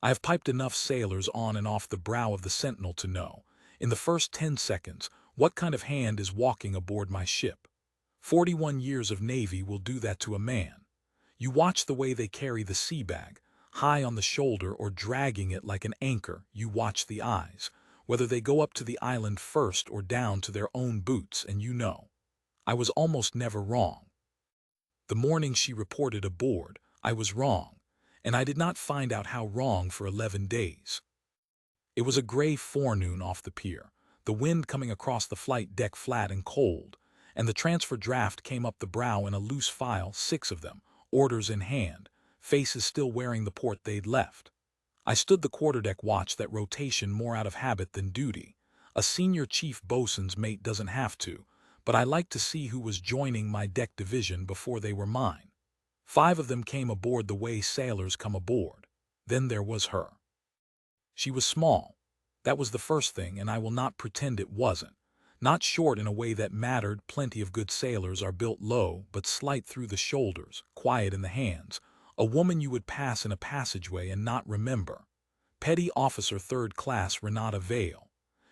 I have piped enough sailors on and off the brow of the Sentinel to know, in the first 10 seconds, what kind of hand is walking aboard my ship. 41 years of Navy will do that to a man. You watch the way they carry the sea bag, high on the shoulder or dragging it like an anchor. You watch the eyes, whether they go up to the island first or down to their own boots, and you know. I was almost never wrong. The morning she reported aboard, I was wrong, and I did not find out how wrong for 11 days. It was a gray forenoon off the pier, the wind coming across the flight deck flat and cold, and the transfer draft came up the brow in a loose file, 6 of them, orders in hand, faces still wearing the port they'd left. I stood the quarterdeck watch, that rotation more out of habit than duty. A senior chief bosun's mate doesn't have to, but I liked to see who was joining my deck division before they were mine. 5 of them came aboard the way sailors come aboard. Then there was her. She was small. That was the first thing, and I will not pretend it wasn't. Not short in a way that mattered. Plenty of good sailors are built low, but slight through the shoulders, quiet in the hands. A woman you would pass in a passageway and not remember. Petty Officer 3rd Class Renata Vale.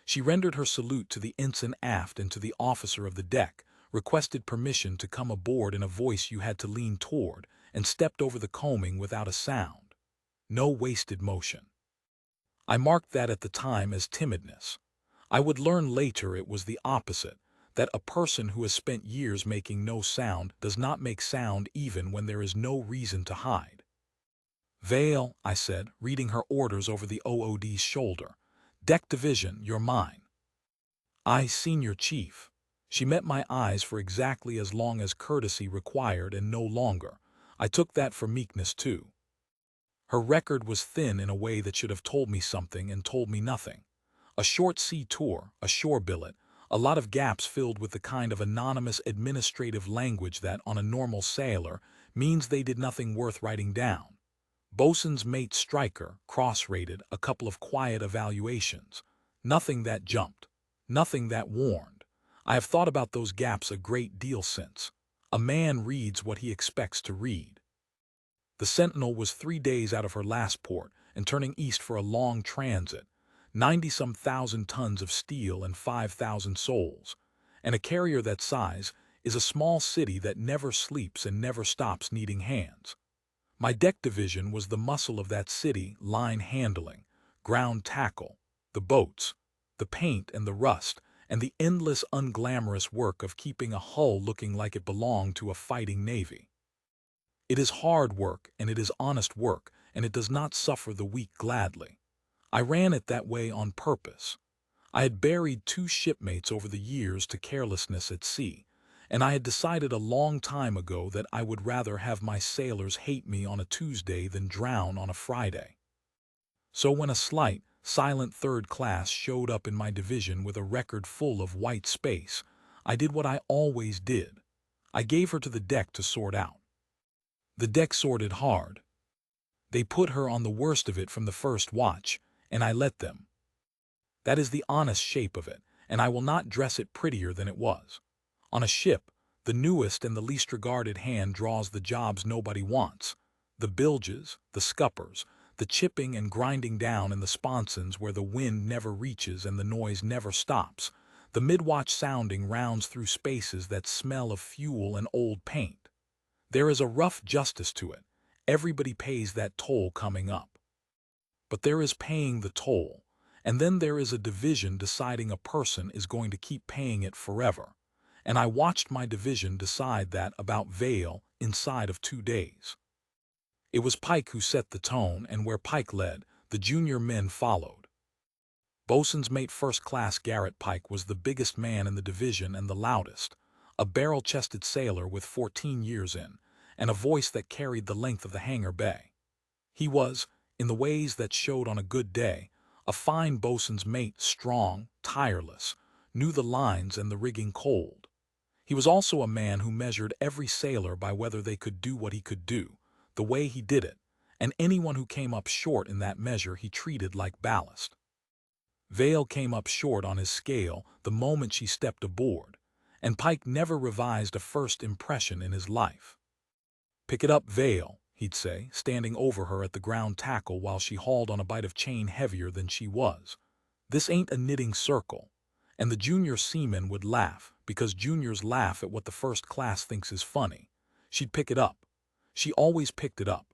She rendered her salute to the ensign aft and to the officer of the deck, requested permission to come aboard in a voice you had to lean toward, and stepped over the combing without a sound. No wasted motion. I marked that at the time as timidness. I would learn later it was the opposite, that a person who has spent years making no sound does not make sound even when there is no reason to hide. "Vale," I said, reading her orders over the OOD's shoulder. "Deck division, you're mine." "I, Senior Chief." She met my eyes for exactly as long as courtesy required and no longer. I took that for meekness too. Her record was thin in a way that should have told me something and told me nothing. A short sea tour, a shore billet, a lot of gaps filled with the kind of anonymous administrative language that, on a normal sailor, means they did nothing worth writing down. Bosun's mate striker, cross-rated, a couple of quiet evaluations. Nothing that jumped. Nothing that warned. I have thought about those gaps a great deal since. A man reads what he expects to read. The Sentinel was 3 days out of her last port and turning east for a long transit. 90-some thousand tons of steel and 5,000 souls. And a carrier that size is a small city that never sleeps and never stops needing hands. My deck division was the muscle of that city, line handling, ground tackle, the boats, the paint and the rust, and the endless unglamorous work of keeping a hull looking like it belonged to a fighting navy. It is hard work, and it is honest work, and it does not suffer the weak gladly. I ran it that way on purpose. I had buried 2 shipmates over the years to carelessness at sea, and I had decided a long time ago that I would rather have my sailors hate me on a Tuesday than drown on a Friday. So when a slight, silent 3rd class showed up in my division with a record full of white space, I did what I always did. I gave her to the deck to sort out. The deck sorted hard. They put her on the worst of it from the first watch, and I let them. That is the honest shape of it, and I will not dress it prettier than it was. On a ship, the newest and the least regarded hand draws the jobs nobody wants. The bilges, the scuppers, the chipping and grinding down in the sponsons where the wind never reaches and the noise never stops. The mid-watch sounding rounds through spaces that smell of fuel and old paint. There is a rough justice to it. Everybody pays that toll coming up. But there is paying the toll, and then there is a division deciding a person is going to keep paying it forever. And I watched my division decide that about Vale inside of 2 days. It was Pike who set the tone, and where Pike led, the junior men followed. Bosun's mate 1st Class Garrett Pike was the biggest man in the division and the loudest, a barrel-chested sailor with 14 years in, and a voice that carried the length of the hangar bay. He was, in the ways that showed on a good day, a fine bosun's mate, strong, tireless, knew the lines and the rigging cold. He was also a man who measured every sailor by whether they could do what he could do, the way he did it, and anyone who came up short in that measure he treated like ballast. Vale came up short on his scale the moment she stepped aboard, and Pike never revised a first impression in his life. "Pick it up, Vale," he he'd say, standing over her at the ground tackle while she hauled on a bite of chain heavier than she was. "This ain't a knitting circle." And the junior seaman would laugh, because juniors laugh at what the first class thinks is funny. She'd pick it up. She always picked it up.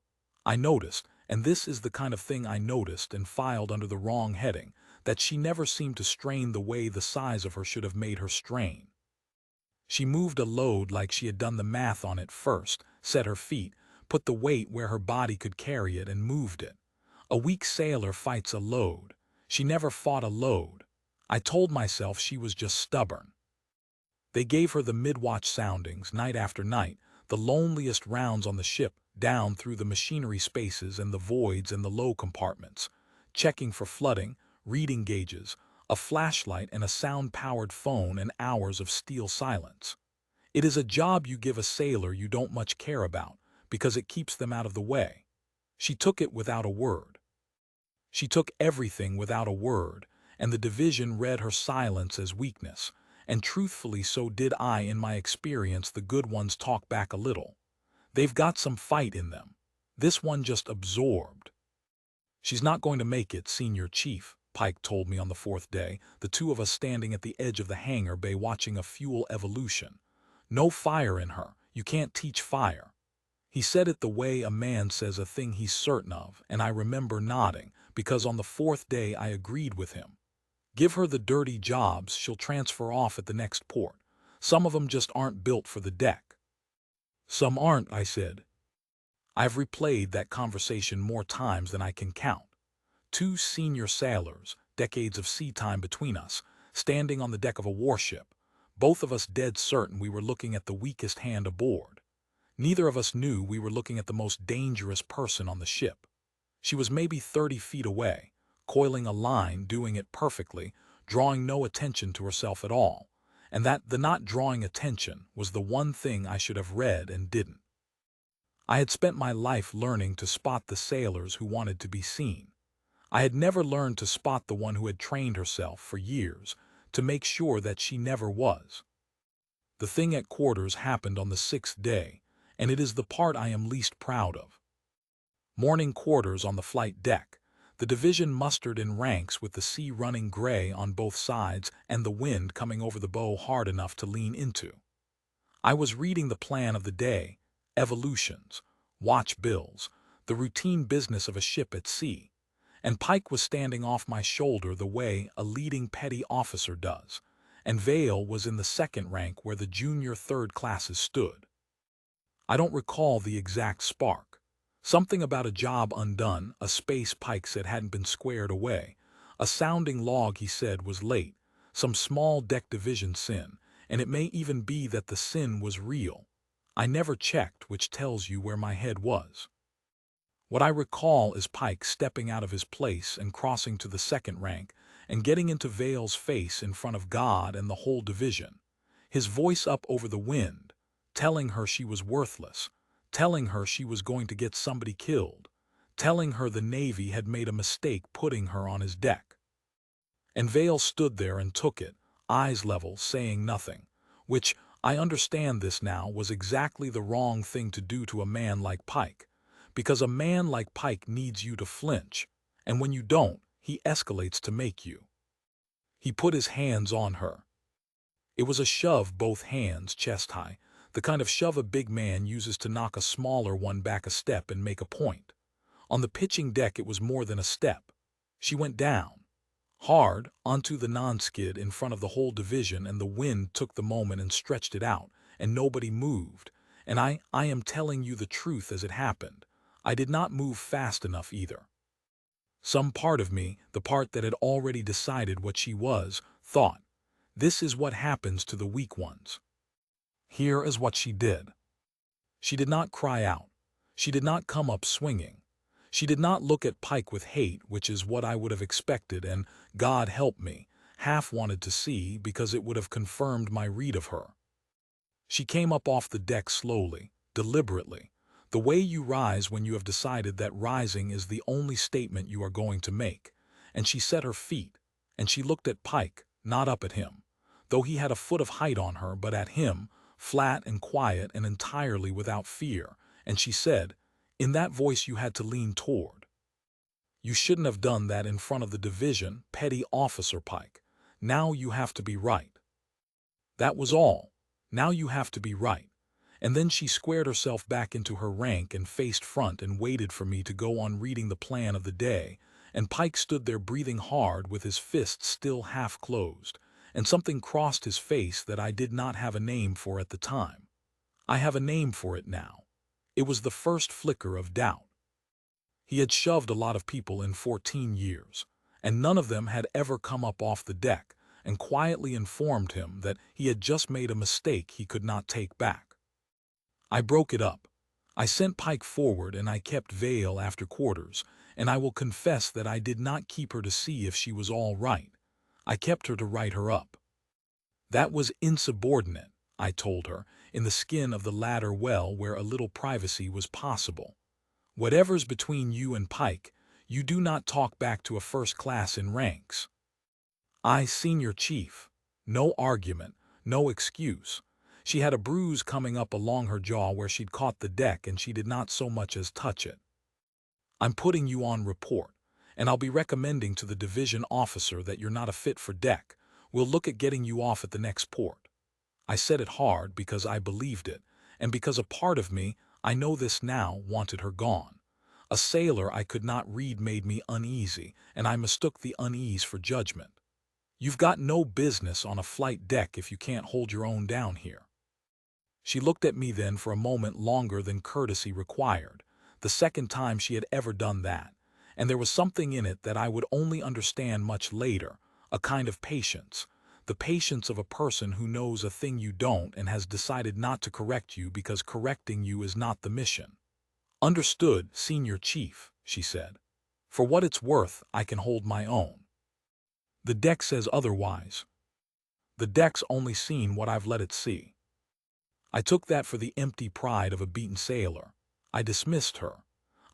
I noticed, and this is the kind of thing I noticed and filed under the wrong heading, that she never seemed to strain the way the size of her should have made her strain. She moved a load like she had done the math on it first, set her feet, put the weight where her body could carry it, and moved it. A weak sailor fights a load. She never fought a load. I told myself she was just stubborn. They gave her the mid-watch soundings, night after night, the loneliest rounds on the ship, down through the machinery spaces and the voids and the low compartments, checking for flooding, reading gauges, a flashlight and a sound-powered phone, and hours of steel silence. It is a job you give a sailor you don't much care about, because it keeps them out of the way. She took it without a word. She took everything without a word, and the division read her silence as weakness, and truthfully so did I. In my experience, the good ones talk back a little. They've got some fight in them. This one just absorbed. "She's not going to make it, Senior Chief," Pike told me on the fourth day, the two of us standing at the edge of the hangar bay watching a fuel evolution. "No fire in her. You can't teach fire." He said it the way a man says a thing he's certain of, and I remember nodding, because on the fourth day I agreed with him. "Give her the dirty jobs, she'll transfer off at the next port. Some of them just aren't built for the deck." "Some aren't," I said. I've replayed that conversation more times than I can count. Two senior sailors, decades of sea time between us, standing on the deck of a warship, both of us dead certain we were looking at the weakest hand aboard. Neither of us knew we were looking at the most dangerous person on the ship. She was maybe 30 feet away, coiling a line, doing it perfectly, drawing no attention to herself at all, and that the not drawing attention was the one thing I should have read and didn't. I had spent my life learning to spot the sailors who wanted to be seen. I had never learned to spot the one who had trained herself for years to make sure that she never was. The thing at quarters happened on the 6th day, and it is the part I am least proud of. Morning quarters on the flight deck. The division mustered in ranks with the sea running gray on both sides and the wind coming over the bow hard enough to lean into. I was reading the plan of the day, evolutions, watch bills, the routine business of a ship at sea, and Pike was standing off my shoulder the way a leading petty officer does, and Vale was in the second rank where the junior third classes stood. I don't recall the exact spark. Something about a job undone, a space Pike said hadn't been squared away, a sounding log he said was late, some small deck division sin, and it may even be that the sin was real. I never checked, which tells you where my head was. What I recall is Pike stepping out of his place and crossing to the second rank and getting into Vale's face in front of God and the whole division, his voice up over the wind, telling her she was worthless, telling her she was going to get somebody killed, telling her the Navy had made a mistake putting her on his deck. And Vale stood there and took it, eyes level, saying nothing, which, I understand this now, was exactly the wrong thing to do to a man like Pike, because a man like Pike needs you to flinch, and when you don't, he escalates to make you. He put his hands on her. It was a shove, both hands chest high, the kind of shove a big man uses to knock a smaller one back a step and make a point. On the pitching deck it was more than a step. She went down, hard, onto the non-skid in front of the whole division, and the wind took the moment and stretched it out, and nobody moved. And I am telling you the truth as it happened. I did not move fast enough either. Some part of me, the part that had already decided what she was, thought, this is what happens to the weak ones. Here is what she did. She did not cry out. She did not come up swinging. She did not look at Pike with hate, which is what I would have expected and, God help me, half wanted to see, because it would have confirmed my read of her. She came up off the deck slowly, deliberately, the way you rise when you have decided that rising is the only statement you are going to make, and she set her feet, and she looked at Pike, not up at him, though he had a foot of height on her, but at him, flat and quiet and entirely without fear, and she said, In that voice you had to lean toward. You shouldn't have done that in front of the division, Petty Officer Pike. Now you have to be right. That was all. Now you have to be right. And then she squared herself back into her rank and faced front and waited for me to go on reading the plan of the day, and Pike stood there breathing hard with his fists still half closed, and something crossed his face that I did not have a name for at the time. I have a name for it now. It was the first flicker of doubt. He had shoved a lot of people in 14 years, and none of them had ever come up off the deck and quietly informed him that he had just made a mistake he could not take back. I broke it up. I sent Pike forward and I kept Vale after quarters, and I will confess that I did not keep her to see if she was all right. I kept her to write her up. That was insubordinate, I told her, in the skin of the ladder well where a little privacy was possible. Whatever's between you and Pike, you do not talk back to a first class in ranks. I, Senior Chief. No argument, no excuse. She had a bruise coming up along her jaw where she'd caught the deck and she did not so much as touch it. I'm putting you on report, and I'll be recommending to the division officer that you're not a fit for deck. We'll look at getting you off at the next port. I said it hard because I believed it, and because a part of me, I know this now, wanted her gone. A sailor I could not read made me uneasy, and I mistook the unease for judgment. You've got no business on a flight deck if you can't hold your own down here. She looked at me then for a moment longer than courtesy required, the second time she had ever done that, and there was something in it that I would only understand much later, a kind of patience, the patience of a person who knows a thing you don't and has decided not to correct you because correcting you is not the mission. Understood, Senior Chief, she said. For what it's worth, I can hold my own. The deck says otherwise. The deck's only seen what I've let it see. I took that for the empty pride of a beaten sailor. I dismissed her.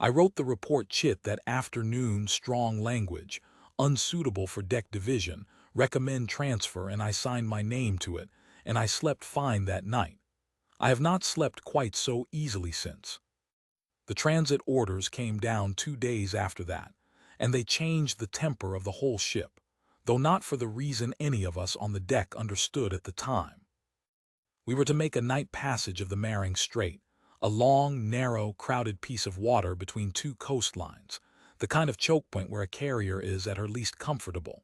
I wrote the report chit that afternoon strong language, unsuitable for deck division, recommend transfer, and I signed my name to it, and I slept fine that night. I have not slept quite so easily since. The transit orders came down 2 days after that, and they changed the temper of the whole ship, though not for the reason any of us on the deck understood at the time. We were to make a night passage of the Maring Strait, a long, narrow, crowded piece of water between two coastlines, the kind of choke point where a carrier is at her least comfortable.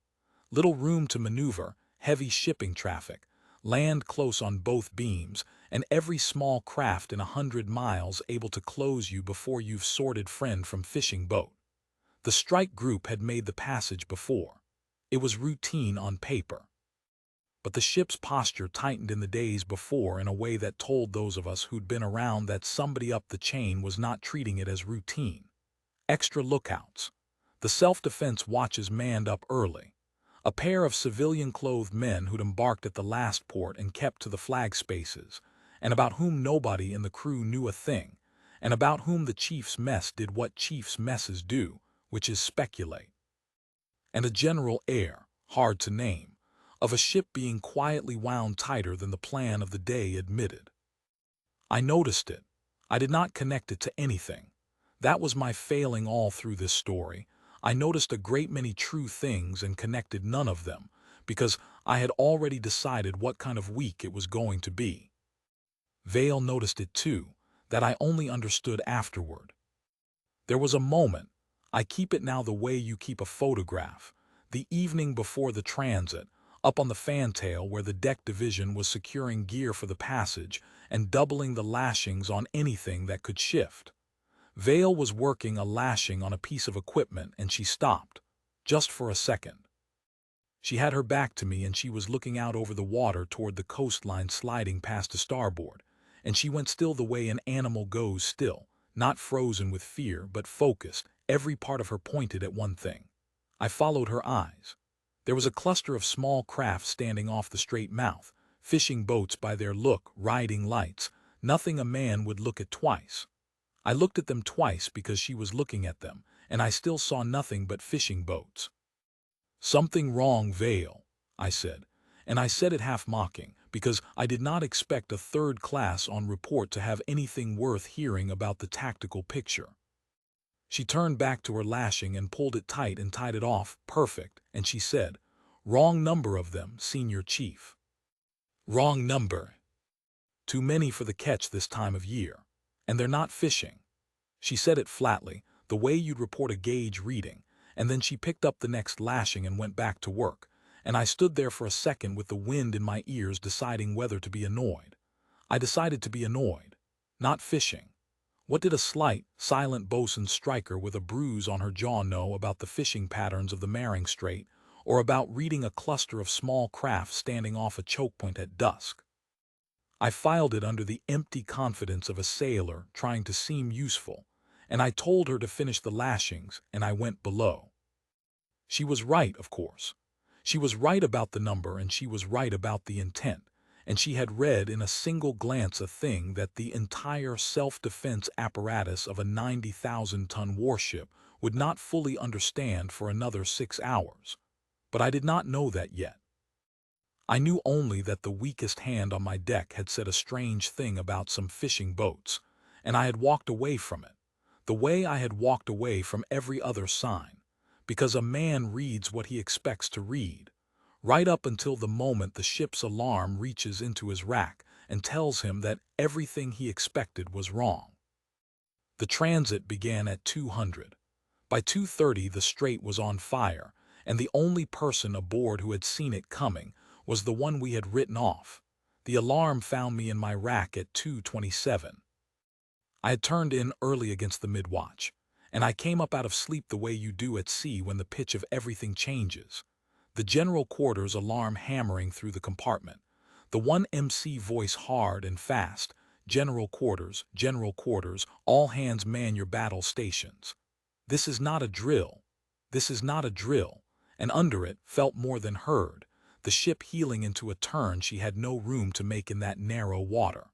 Little room to maneuver, heavy shipping traffic, land close on both beams, and every small craft in 100 miles able to close you before you've sorted friend from fishing boat. The strike group had made the passage before. It was routine on paper. But the ship's posture tightened in the days before in a way that told those of us who'd been around that somebody up the chain was not treating it as routine. Extra lookouts. The self-defense watches manned up early. A pair of civilian-clothed men who'd embarked at the last port and kept to the flag spaces, and about whom nobody in the crew knew a thing, and about whom the chief's mess did what chief's messes do, which is speculate. And a general air, hard to name, of a ship being quietly wound tighter than the plan of the day admitted. I noticed it. I did not connect it to anything. That was my failing all through this story. I noticed a great many true things and connected none of them, because I had already decided what kind of week it was going to be. Vale noticed it too, that I only understood afterward. There was a moment, I keep it now the way you keep a photograph, the evening before the transit, up on the fantail where the deck division was securing gear for the passage and doubling the lashings on anything that could shift. Vale was working a lashing on a piece of equipment and she stopped, just for a second. She had her back to me and she was looking out over the water toward the coastline sliding past to starboard, and she went still the way an animal goes still, not frozen with fear but focused, every part of her pointed at one thing. I followed her eyes. There was a cluster of small craft standing off the straight mouth, fishing boats by their look, riding lights, nothing a man would look at twice. I looked at them twice because she was looking at them, and I still saw nothing but fishing boats. Something wrong, Vale, I said, and I said it half mocking, because I did not expect a third class on report to have anything worth hearing about the tactical picture. She turned back to her lashing and pulled it tight and tied it off, perfect, and she said, "Wrong number of them, Senior Chief." "Wrong number. Too many for the catch this time of year. And they're not fishing." She said it flatly, the way you'd report a gauge reading, and then she picked up the next lashing and went back to work, and I stood there for a second with the wind in my ears deciding whether to be annoyed. I decided to be annoyed. Not fishing. What did a slight, silent bosun striker with a bruise on her jaw know about the fishing patterns of the Maring Strait, or about reading a cluster of small craft standing off a choke point at dusk? I filed it under the empty confidence of a sailor trying to seem useful, and I told her to finish the lashings, and I went below. She was right, of course. She was right about the number, and she was right about the intent, and she had read in a single glance a thing that the entire self-defense apparatus of a 90,000-ton warship would not fully understand for another 6 hours. But I did not know that yet. I knew only that the weakest hand on my deck had said a strange thing about some fishing boats, and I had walked away from it, the way I had walked away from every other sign, because a man reads what he expects to read, right up until the moment the ship's alarm reaches into his rack and tells him that everything he expected was wrong. The transit began at 200. By 2:30 the strait was on fire, and the only person aboard who had seen it coming was the one we had written off. The alarm found me in my rack at 2:27. I had turned in early against the mid-watch, and I came up out of sleep the way you do at sea when the pitch of everything changes. The general quarters alarm hammering through the compartment. The 1MC voice hard and fast, general quarters, all hands man your battle stations. This is not a drill. This is not a drill. And under it, felt more than heard, the ship heeling into a turn she had no room to make in that narrow water.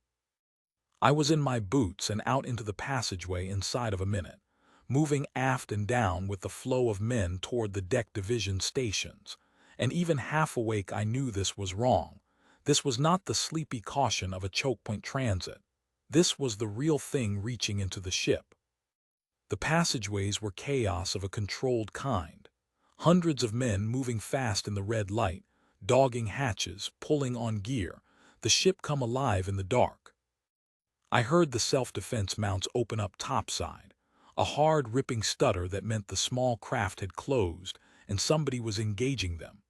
I was in my boots and out into the passageway inside of a minute, moving aft and down with the flow of men toward the deck division stations, and even half awake I knew this was wrong. This was not the sleepy caution of a choke point transit. This was the real thing reaching into the ship. The passageways were chaos of a controlled kind. Hundreds of men moving fast in the red light, dogging hatches, pulling on gear, the ship come alive in the dark. I heard the self-defense mounts open up topside, a hard ripping stutter that meant the small craft had closed and somebody was engaging them,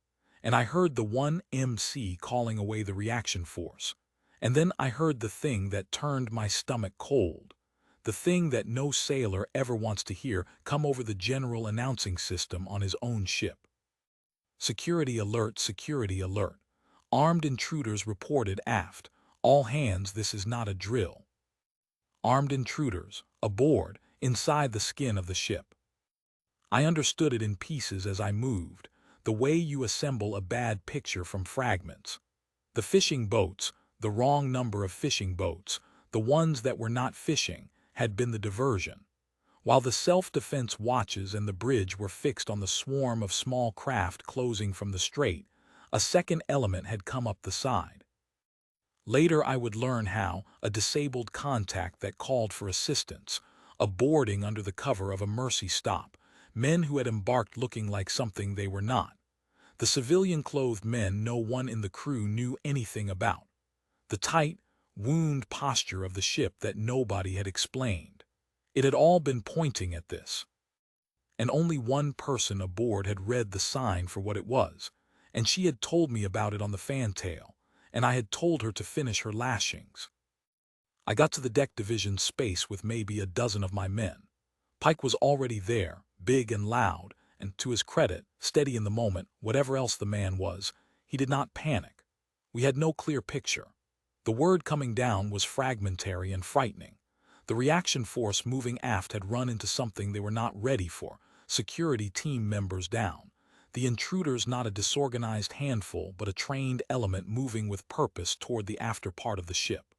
and I heard the 1MC calling away the reaction force, and then I heard the thing that turned my stomach cold, the thing that no sailor ever wants to hear come over the general announcing system on his own ship. Security alert, security alert. Armed intruders reported aft. All hands, this is not a drill. Armed intruders, aboard, inside the skin of the ship. I understood it in pieces as I moved, the way you assemble a bad picture from fragments. The fishing boats, the wrong number of fishing boats, the ones that were not fishing, had been the diversion, while the self-defense watches and the bridge were fixed on the swarm of small craft closing from the strait. A second element had come up the side. Later I would learn how a disabled contact that called for assistance, a boarding under the cover of a mercy stop, men who had embarked looking like something they were not. The civilian-clothed men no one in the crew knew anything about. The tight, wound posture of the ship that nobody had explained. It had all been pointing at this. And only one person aboard had read the sign for what it was, and she had told me about it on the fantail, and I had told her to finish her lashings. I got to the deck division space with maybe a dozen of my men. Pike was already there, big and loud, and to his credit, steady in the moment, whatever else the man was, he did not panic. We had no clear picture. The word coming down was fragmentary and frightening. The reaction force moving aft had run into something they were not ready for, security team members down. The intruders not a disorganized handful but a trained element moving with purpose toward the after part of the ship.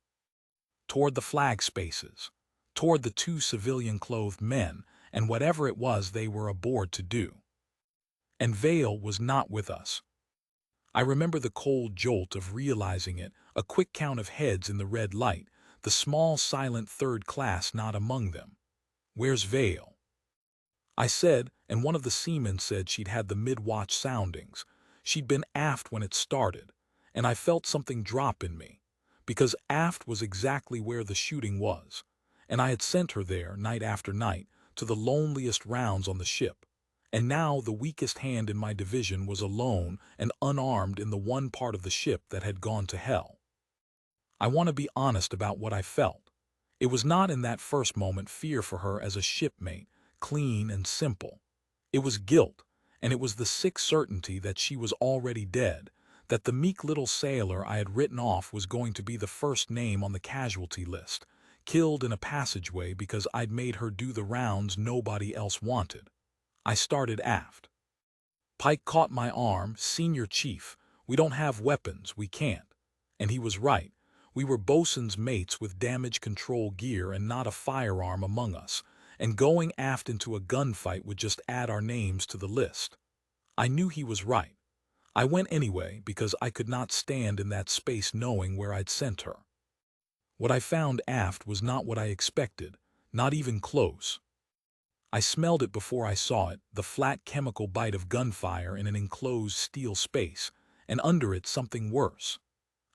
Toward the flag spaces. Toward the two civilian-clothed men and whatever it was they were aboard to do. And Vale was not with us. I remember the cold jolt of realizing it, a quick count of heads in the red light, the small silent third class not among them. "Where's Vale?" I said, and one of the seamen said she'd had the mid-watch soundings. She'd been aft when it started, and I felt something drop in me, because aft was exactly where the shooting was, and I had sent her there night after night to the loneliest rounds on the ship, and now the weakest hand in my division was alone and unarmed in the one part of the ship that had gone to hell. I want to be honest about what I felt. It was not in that first moment fear for her as a shipmate, clean and simple. It was guilt, and it was the sick certainty that she was already dead, that the meek little sailor I had written off was going to be the first name on the casualty list, killed in a passageway because I'd made her do the rounds nobody else wanted. I started aft. Pike caught my arm. "Senior Chief, we don't have weapons, we can't." And he was right. We were bosun's mates with damage control gear and not a firearm among us, and going aft into a gunfight would just add our names to the list. I knew he was right. I went anyway because I could not stand in that space knowing where I'd sent her. What I found aft was not what I expected, not even close. I smelled it before I saw it, the flat chemical bite of gunfire in an enclosed steel space, and under it something worse.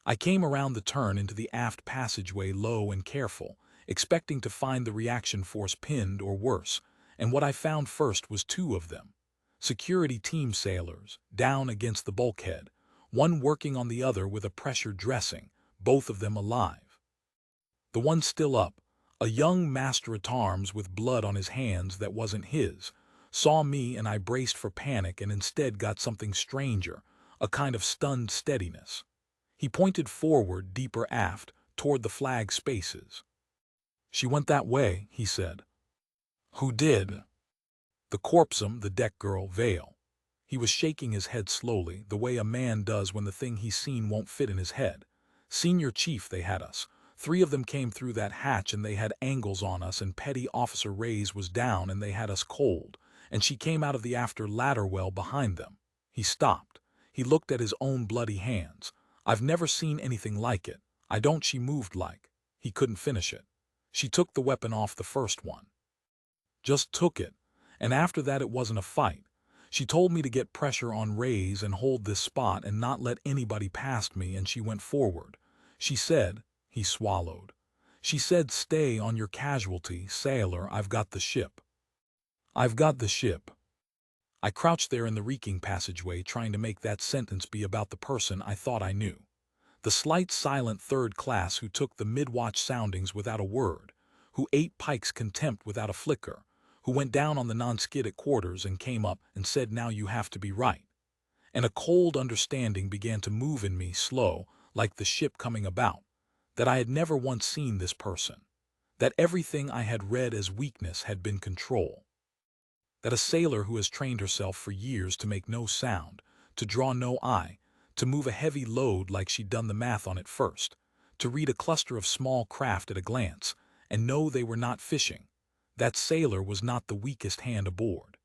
I came around the turn into the aft passageway low and careful, expecting to find the reaction force pinned or worse, and what I found first was two of them. Security team sailors, down against the bulkhead, one working on the other with a pressure dressing, both of them alive. The one still up, a young master-at-arms with blood on his hands that wasn't his, saw me and I braced for panic and instead got something stranger, a kind of stunned steadiness. He pointed forward, deeper aft, toward the flag spaces. "She went that way," he said. "Who did?" "The corpsum, the deck girl, Vale." He was shaking his head slowly, the way a man does when the thing he's seen won't fit in his head. "Senior Chief, they had us. 3 of them came through that hatch and they had angles on us, and Petty Officer Reyes was down and they had us cold, and she came out of the after ladder well behind them." He stopped. He looked at his own bloody hands. "I've never seen anything like it. I don't." She moved like. He couldn't finish it. "She took the weapon off the first one. Just took it. And after that it wasn't a fight. She told me to get pressure on Reyes and hold this spot and not let anybody past me, and she went forward. She said," he swallowed, "she said, 'Stay on your casualty, sailor, I've got the ship.'" I've got the ship. I crouched there in the reeking passageway trying to make that sentence be about the person I thought I knew. The slight silent third class who took the mid-watch soundings without a word, who ate Pike's contempt without a flicker, who went down on the non-skid at quarters and came up and said, "Now you have to be right." And a cold understanding began to move in me, slow, like the ship coming about, that I had never once seen this person, that everything I had read as weakness had been control, that a sailor who has trained herself for years to make no sound, to draw no eye, to move a heavy load like she'd done the math on it first, to read a cluster of small craft at a glance and know they were not fishing, that sailor was not the weakest hand aboard.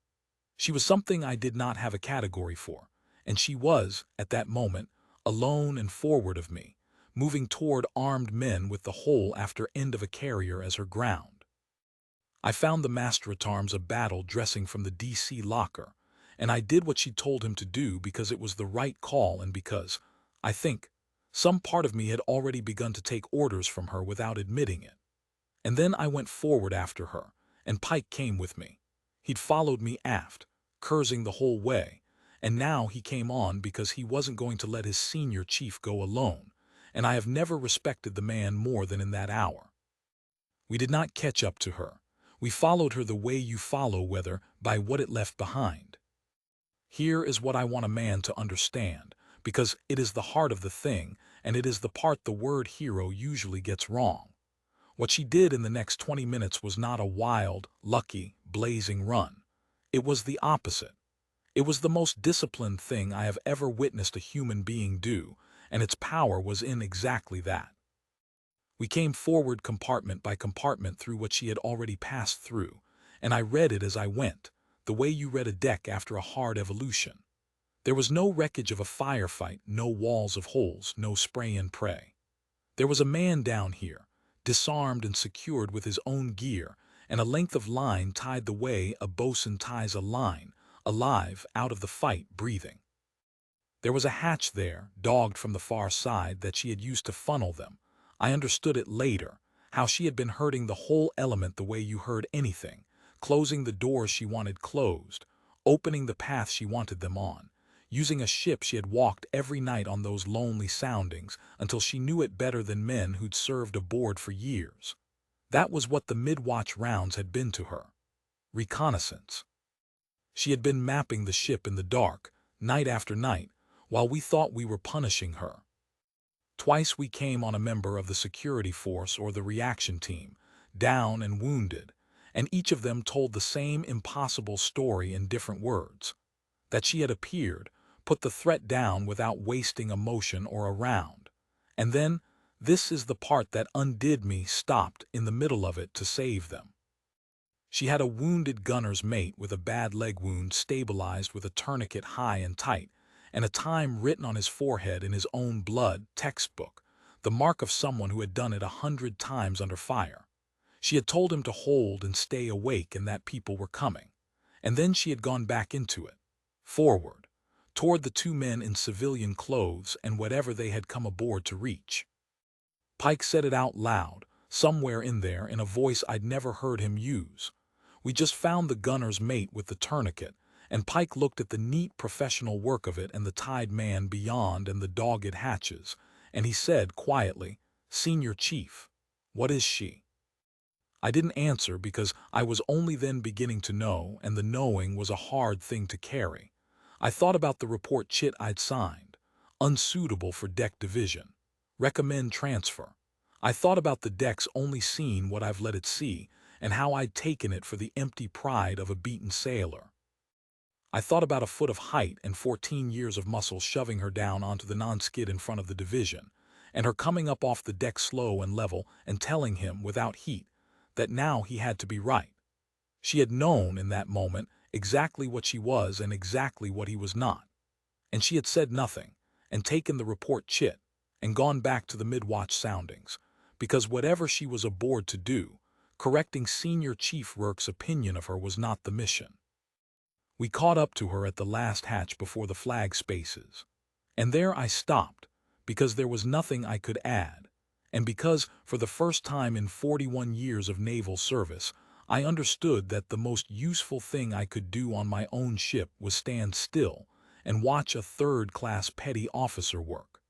She was something I did not have a category for, and she was, at that moment, alone and forward of me, moving toward armed men with the whole after end of a carrier as her ground. I found the master-at-arms a battle dressing from the DC locker, and I did what she told him to do because it was the right call and because, I think, some part of me had already begun to take orders from her without admitting it. And then I went forward after her, and Pike came with me. He'd followed me aft, cursing the whole way, and now he came on because he wasn't going to let his senior chief go alone, and I have never respected the man more than in that hour. We did not catch up to her. We followed her the way you follow weather, by what it left behind. Here is what I want a man to understand, because it is the heart of the thing, and it is the part the word hero usually gets wrong. What she did in the next 20 minutes was not a wild, lucky, blazing run. It was the opposite. It was the most disciplined thing I have ever witnessed a human being do, and its power was in exactly that. We came forward compartment by compartment through what she had already passed through, and I read it as I went, the way you read a deck after a hard evolution. There was no wreckage of a firefight, no walls of holes, no spray and pray. There was a man down here, disarmed and secured with his own gear, and a length of line tied the way a bosun ties a line, alive, out of the fight, breathing. There was a hatch there, dogged from the far side, that she had used to funnel them. I understood it later, how she had been hurting the whole element the way you hurt anything, closing the doors she wanted closed, opening the path she wanted them on, using a ship she had walked every night on those lonely soundings until she knew it better than men who'd served aboard for years. That was what the mid-watch rounds had been to her. Reconnaissance. She had been mapping the ship in the dark, night after night, while we thought we were punishing her. Twice we came on a member of the security force or the reaction team, down and wounded, and each of them told the same impossible story in different words. That she had appeared, put the threat down without wasting a motion or a round. And then, this is the part that undid me, stopped in the middle of it to save them. She had a wounded gunner's mate with a bad leg wound stabilized with a tourniquet high and tight, and a time written on his forehead in his own blood, textbook, the mark of someone who had done it 100 times under fire. She had told him to hold and stay awake and that people were coming. And then she had gone back into it, forward, toward the two men in civilian clothes and whatever they had come aboard to reach. Pike said it out loud, somewhere in there, in a voice I'd never heard him use. We just found the gunner's mate with the tourniquet, and Pike looked at the neat professional work of it and the tied man beyond and the dogged hatches, and he said quietly, "Senior Chief, what is she?" I didn't answer because I was only then beginning to know, and the knowing was a hard thing to carry. I thought about the report chit I'd signed. Unsuitable for deck division. Recommend transfer. I thought about the deck's only seen what I've let it see, and how I'd taken it for the empty pride of a beaten sailor. I thought about a foot of height and 14 years of muscle shoving her down onto the non-skid in front of the division, and her coming up off the deck slow and level and telling him, without heat, that now he had to be right. She had known in that moment exactly what she was and exactly what he was not. And she had said nothing, and taken the report chit, and gone back to the mid-watch soundings, because whatever she was aboard to do, correcting Senior Chief Rourke's opinion of her was not the mission. We caught up to her at the last hatch before the flag spaces. And there I stopped, because there was nothing I could add, and because, for the first time in 41 years of naval service, I understood that the most useful thing I could do on my own ship was stand still and watch a third-class petty officer work.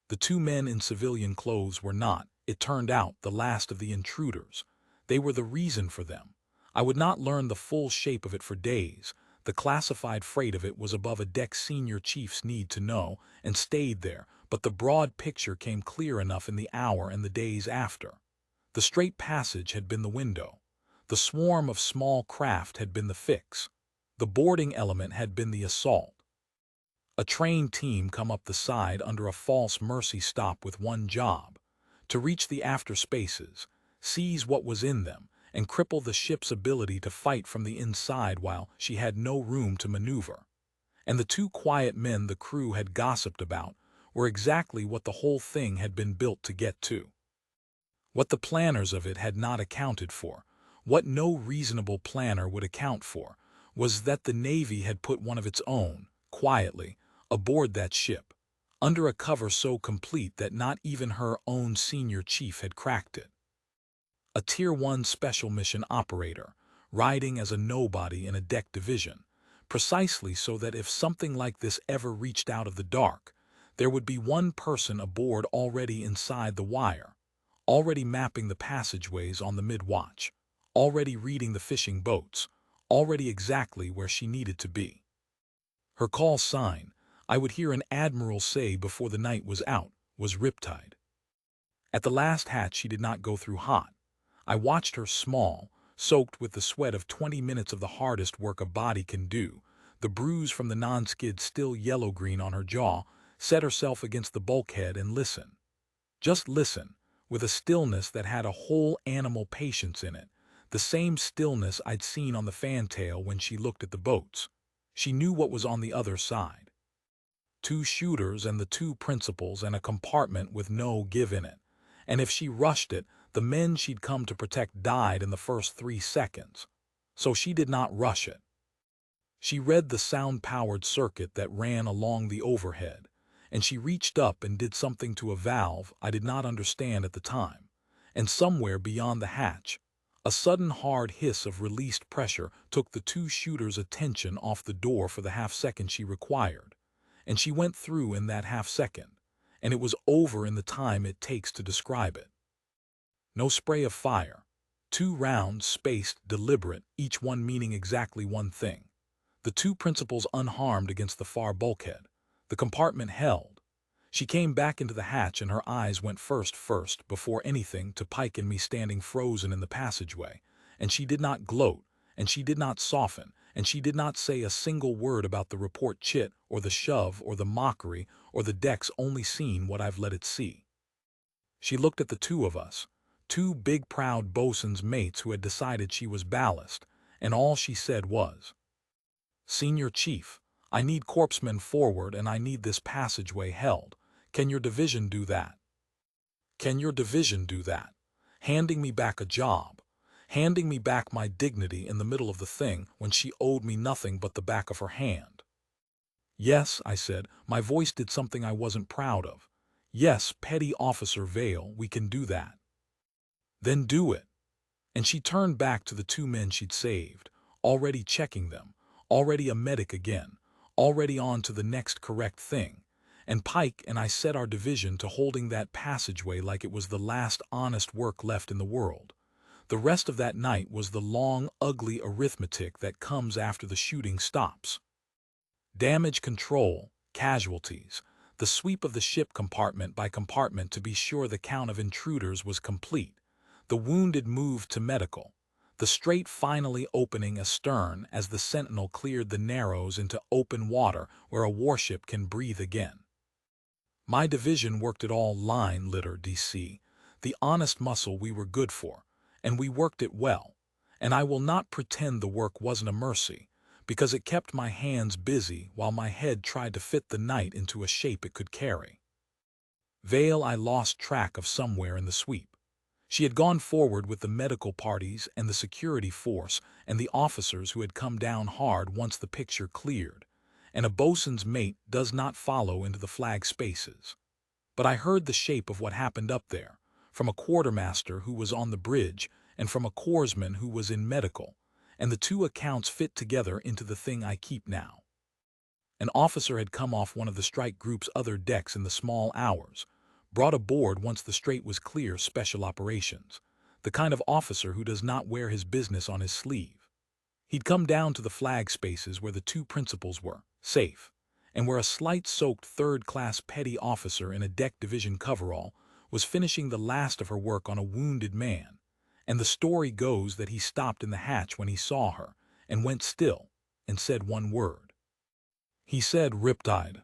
The two men in civilian clothes were not, it turned out, the last of the intruders. They were the reason for them. I would not learn the full shape of it for days. The classified freight of it was above a deck senior chief's need to know, and stayed there, but the broad picture came clear enough in the hour and the days after. The straight passage had been the window. The swarm of small craft had been the fix. The boarding element had been the assault. A trained team come up the side under a false mercy stop with one job: to reach the after spaces, seize what was in them, and cripple the ship's ability to fight from the inside while she had no room to maneuver. And the two quiet men the crew had gossiped about were exactly what the whole thing had been built to get to. What the planners of it had not accounted for, what no reasonable planner would account for, was that the Navy had put one of its own, quietly, aboard that ship, under a cover so complete that not even her own senior chief had cracked it. A Tier 1 special mission operator, riding as a nobody in a deck division, precisely so that if something like this ever reached out of the dark, there would be one person aboard already inside the wire, already mapping the passageways on the mid-watch, already reading the fishing boats, already exactly where she needed to be. Her call sign, I would hear an admiral say before the night was out, was Riptide. At the last hatch she did not go through hot. I watched her, small, soaked with the sweat of 20 minutes of the hardest work a body can do, the bruise from the non-skid still yellow-green on her jaw, set herself against the bulkhead and listen. Just listen, with a stillness that had a whole animal patience in it, the same stillness I'd seen on the fantail when she looked at the boats. She knew what was on the other side. 2 shooters and the 2 principals and a compartment with no give in it. And if she rushed it, the men she'd come to protect died in the first 3 seconds. So she did not rush it. She read the sound-powered circuit that ran along the overhead, and she reached up and did something to a valve I did not understand at the time. And somewhere beyond the hatch, a sudden hard hiss of released pressure took the 2 shooters' attention off the door for the half-second she required. And she went through in that half-second, and it was over in the time it takes to describe it. No spray of fire. 2 rounds, spaced, deliberate, each one meaning exactly one thing. The 2 principals unharmed against the far bulkhead. The compartment held. She came back into the hatch and her eyes went first before anything to Pike and me standing frozen in the passageway. And she did not gloat, and she did not soften, and she did not say a single word about the report chit or the shove or the mockery or the deck's only seen what I've let it see. She looked at the 2 of us, 2 big proud bosun's mates who had decided she was ballast, and all she said was, "Senior Chief, I need corpsmen forward and I need this passageway held. Can your division do that? Can your division do that?" Handing me back a job. Handing me back my dignity in the middle of the thing when she owed me nothing but the back of her hand. "Yes," I said. My voice did something I wasn't proud of. "Yes, Petty Officer Vale, we can do that." "Then do it." And she turned back to the 2 men she'd saved, already checking them, already a medic again, already on to the next correct thing. And Pike and I set our division to holding that passageway like it was the last honest work left in the world. The rest of that night was the long, ugly arithmetic that comes after the shooting stops. Damage control, casualties, the sweep of the ship compartment by compartment to be sure the count of intruders was complete, the wounded moved to medical, the strait finally opening astern as the sentinel cleared the narrows into open water where a warship can breathe again. My division worked it all line litter DC, the honest muscle we were good for, and we worked it well, and I will not pretend the work wasn't a mercy, because it kept my hands busy while my head tried to fit the night into a shape it could carry. Vale I lost track of somewhere in the sweep. She had gone forward with the medical parties and the security force and the officers who had come down hard once the picture cleared, and a bosun's mate does not follow into the flag spaces. But I heard the shape of what happened up there, from a quartermaster who was on the bridge and from a corpsman who was in medical, and the 2 accounts fit together into the thing I keep now. An officer had come off one of the strike group's other decks in the small hours, brought aboard once the strait was clear special operations, the kind of officer who does not wear his business on his sleeve. He'd come down to the flag spaces where the 2 principals were, safe, and where a slight-soaked third-class petty officer in a deck division coverall was finishing the last of her work on a wounded man, and the story goes that he stopped in the hatch when he saw her, and went still, and said one word. He said, "Riptide."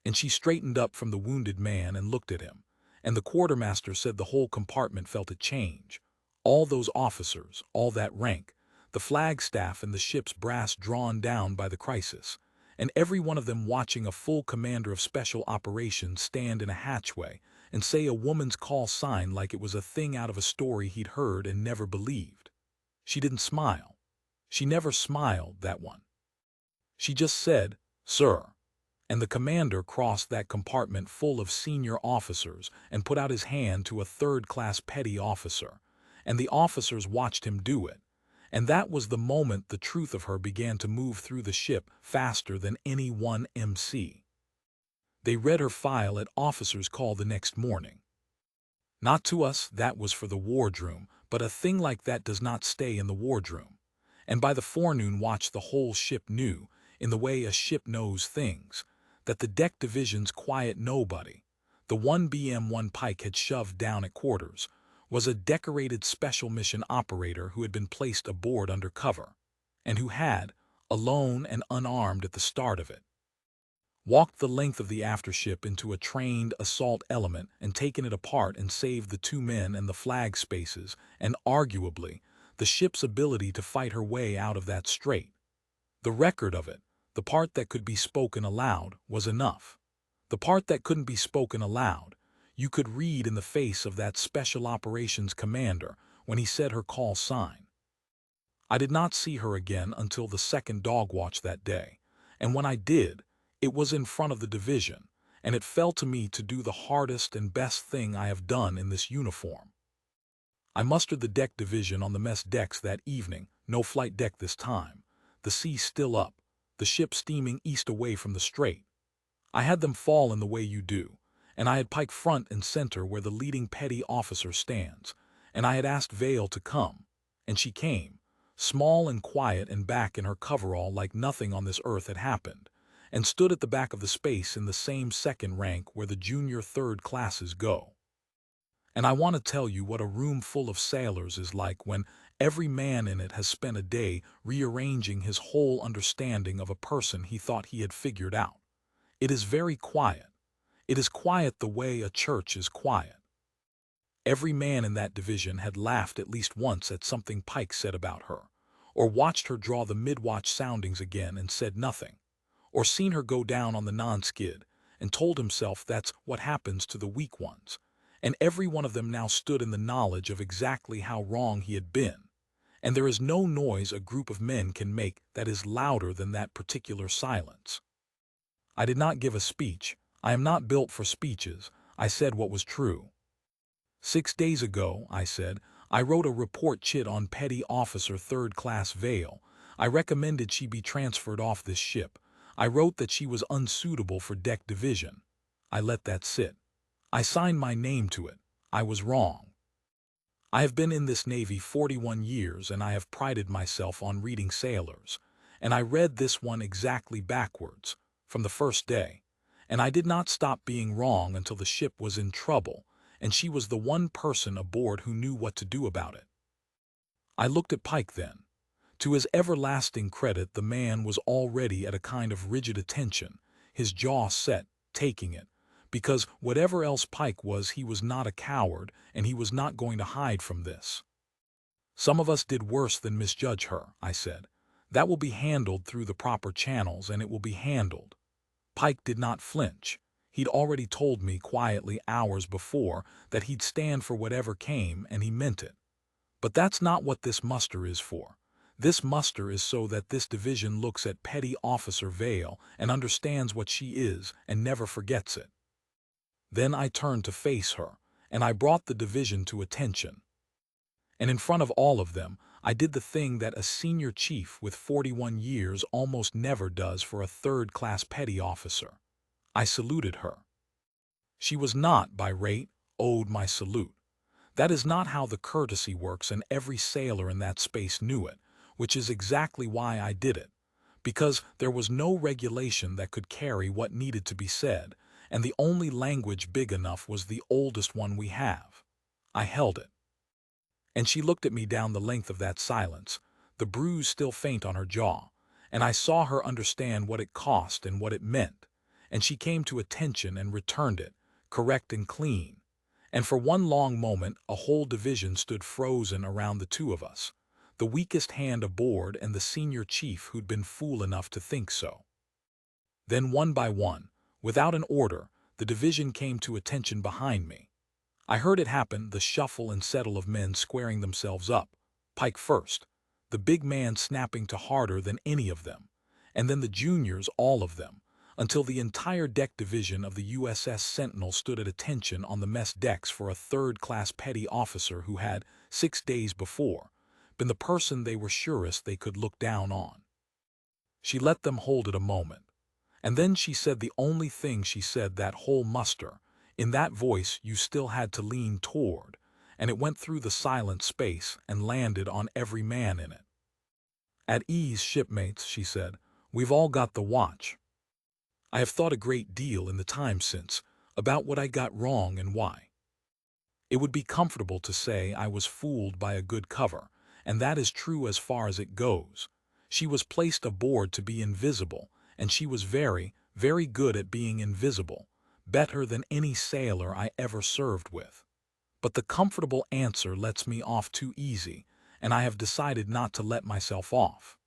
And she straightened up from the wounded man and looked at him, and the quartermaster said the whole compartment felt a change. All those officers, all that rank, the flag staff and the ship's brass drawn down by the crisis, and every one of them watching a full commander of special operations stand in a hatchway and say a woman's call sign like it was a thing out of a story he'd heard and never believed. She didn't smile. She never smiled, that one. She just said, "Sir." And the commander crossed that compartment full of senior officers and put out his hand to a third-class petty officer, and the officers watched him do it. And that was the moment the truth of her began to move through the ship faster than any one MC. They read her file at officer's call the next morning. Not to us, that was for the wardroom, but a thing like that does not stay in the wardroom. And by the forenoon watch the whole ship knew, in the way a ship knows things, that the deck division's quiet nobody, the 1BM1 Pike had shoved down at quarters, was a decorated special mission operator who had been placed aboard under cover, and who had, alone and unarmed at the start of it, walked the length of the aftership into a trained assault element and taken it apart and saved the 2 men and the flag spaces and, arguably, the ship's ability to fight her way out of that strait. The record of it, The part that could be spoken aloud was enough. The part that couldn't be spoken aloud, you could read in the face of that special operations commander when he said her call sign. I did not see her again until the second dog watch that day, and when I did, it was in front of the division, and it fell to me to do the hardest and best thing I have done in this uniform. I mustered the deck division on the mess decks that evening, no flight deck this time, the sea still up, the ship steaming east away from the strait. I had them fall in the way you do, and I had Pike front and center where the leading petty officer stands, and I had asked Vale to come, and she came, small and quiet and back in her coverall like nothing on this earth had happened, and stood at the back of the space in the same second rank where the junior third classes go. And I want to tell you what a room full of sailors is like when every man in it has spent a day rearranging his whole understanding of a person he thought he had figured out. It is very quiet. It is quiet the way a church is quiet. Every man in that division had laughed at least once at something Pike said about her, or watched her draw the mid-watch soundings again and said nothing, or seen her go down on the non-skid and told himself that's what happens to the weak ones, and every one of them now stood in the knowledge of exactly how wrong he had been, and there is no noise a group of men can make that is louder than that particular silence. I did not give a speech. I am not built for speeches. I said what was true. 6 days ago, I said, I wrote a report chit on Petty Officer Third Class Vale. I recommended she be transferred off this ship. I wrote that she was unsuitable for deck division. I let that sit. I signed my name to it. I was wrong. I have been in this Navy 41 years and I have prided myself on reading sailors, and I read this one exactly backwards, from the first day, and I did not stop being wrong until the ship was in trouble, and she was the one person aboard who knew what to do about it. I looked at Pike then. To his everlasting credit, the man was already at a kind of rigid attention, his jaw set, taking it, because whatever else Pike was, he was not a coward, and he was not going to hide from this. Some of us did worse than misjudge her, I said. That will be handled through the proper channels, and it will be handled. Pike did not flinch. He'd already told me quietly hours before that he'd stand for whatever came, and he meant it. But that's not what this muster is for. This muster is so that this division looks at Petty Officer Vale and understands what she is and never forgets it. Then I turned to face her, and I brought the division to attention. And in front of all of them, I did the thing that a senior chief with 41 years almost never does for a third-class petty officer. I saluted her. She was not, by rate, owed my salute. That is not how the courtesy works, and every sailor in that space knew it, which is exactly why I did it, because there was no regulation that could carry what needed to be said, and the only language big enough was the oldest one we have. I held it. And she looked at me down the length of that silence, the bruise still faint on her jaw, and I saw her understand what it cost and what it meant, and she came to attention and returned it, correct and clean. And for one long moment a whole division stood frozen around the two of us, the weakest hand aboard and the senior chief who'd been fool enough to think so. Then one by one, without an order, the division came to attention behind me. I heard it happen, the shuffle and settle of men squaring themselves up, Pike first, the big man snapping to harder than any of them, and then the juniors, all of them, until the entire deck division of the USS Sentinel stood at attention on the mess decks for a third-class petty officer who had, 6 days before, been the person they were surest they could look down on. She let them hold it a moment, and then she said the only thing she said that whole muster, in that voice you still had to lean toward, and it went through the silent space and landed on every man in it. "At ease, shipmates," she said. "We've all got the watch. I have thought a great deal in the time since about what I got wrong and why. It would be comfortable to say I was fooled by a good cover, and that is true as far as it goes. She was placed aboard to be invisible, and she was very, very good at being invisible, better than any sailor I ever served with. But the comfortable answer lets me off too easy, and I have decided not to let myself off.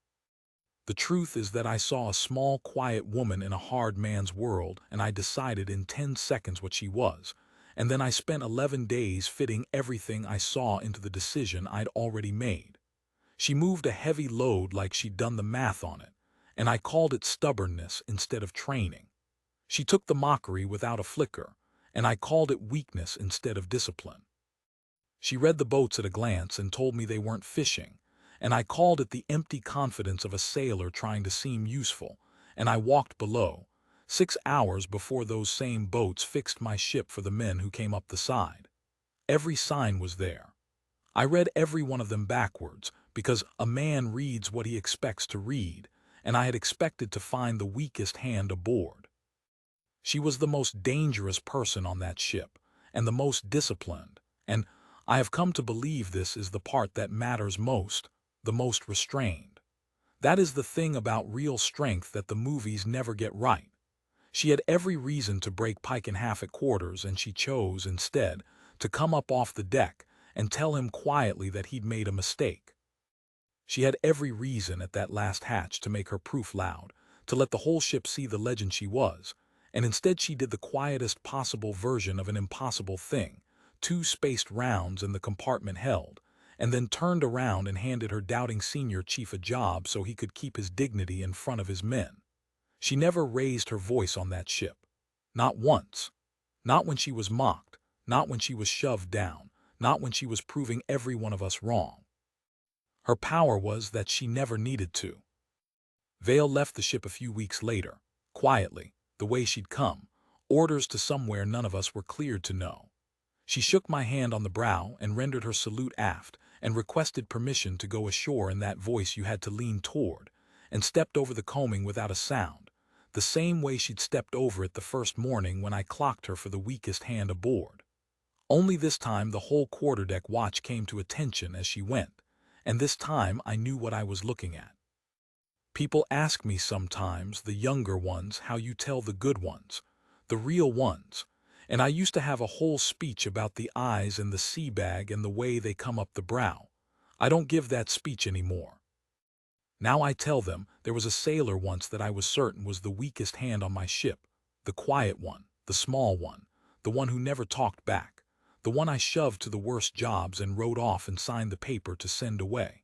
The truth is that I saw a small, quiet woman in a hard man's world, and I decided in 10 seconds what she was. And then I spent 11 days fitting everything I saw into the decision I'd already made. She moved a heavy load like she'd done the math on it, and I called it stubbornness instead of training. She took the mockery without a flicker, and I called it weakness instead of discipline. She read the boats at a glance and told me they weren't fishing, and I called it the empty confidence of a sailor trying to seem useful, and I walked below, 6 hours before those same boats fixed my ship for the men who came up the side. Every sign was there. I read every one of them backwards, because a man reads what he expects to read, and I had expected to find the weakest hand aboard. She was the most dangerous person on that ship, and the most disciplined, and I have come to believe this is the part that matters most, the most restrained. That is the thing about real strength that the movies never get right. She had every reason to break Pike in half at quarters, and she chose, instead, to come up off the deck and tell him quietly that he'd made a mistake. She had every reason at that last hatch to make her proof loud, to let the whole ship see the legend she was, and instead she did the quietest possible version of an impossible thing, 2 spaced rounds in the compartment held, and then turned around and handed her doubting senior chief a job so he could keep his dignity in front of his men. She never raised her voice on that ship. Not once. Not when she was mocked, not when she was shoved down, not when she was proving every one of us wrong. Her power was that she never needed to. Vale left the ship a few weeks later, quietly, the way she'd come, orders to somewhere none of us were cleared to know. She shook my hand on the brow and rendered her salute aft, and requested permission to go ashore in that voice you had to lean toward, and stepped over the combing without a sound, the same way she'd stepped over it the first morning when I clocked her for the weakest hand aboard. Only this time the whole quarterdeck watch came to attention as she went, and this time I knew what I was looking at. People ask me sometimes, the younger ones, how you tell the good ones, the real ones, and I used to have a whole speech about the eyes and the sea bag and the way they come up the brow. I don't give that speech anymore. Now I tell them there was a sailor once that I was certain was the weakest hand on my ship, the quiet one, the small one, the one who never talked back, the one I shoved to the worst jobs and wrote off and signed the paper to send away.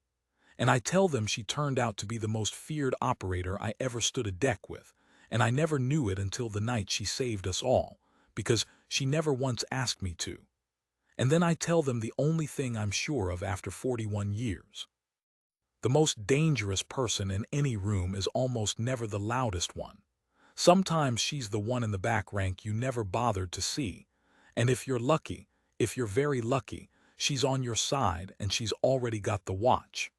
And I tell them she turned out to be the most feared operator I ever stood a deck with, and I never knew it until the night she saved us all, because she never once asked me to. And then I tell them the only thing I'm sure of after 41 years. The most dangerous person in any room is almost never the loudest one. Sometimes she's the one in the back rank you never bothered to see, and if you're lucky, if you're very lucky, she's on your side and she's already got the watch.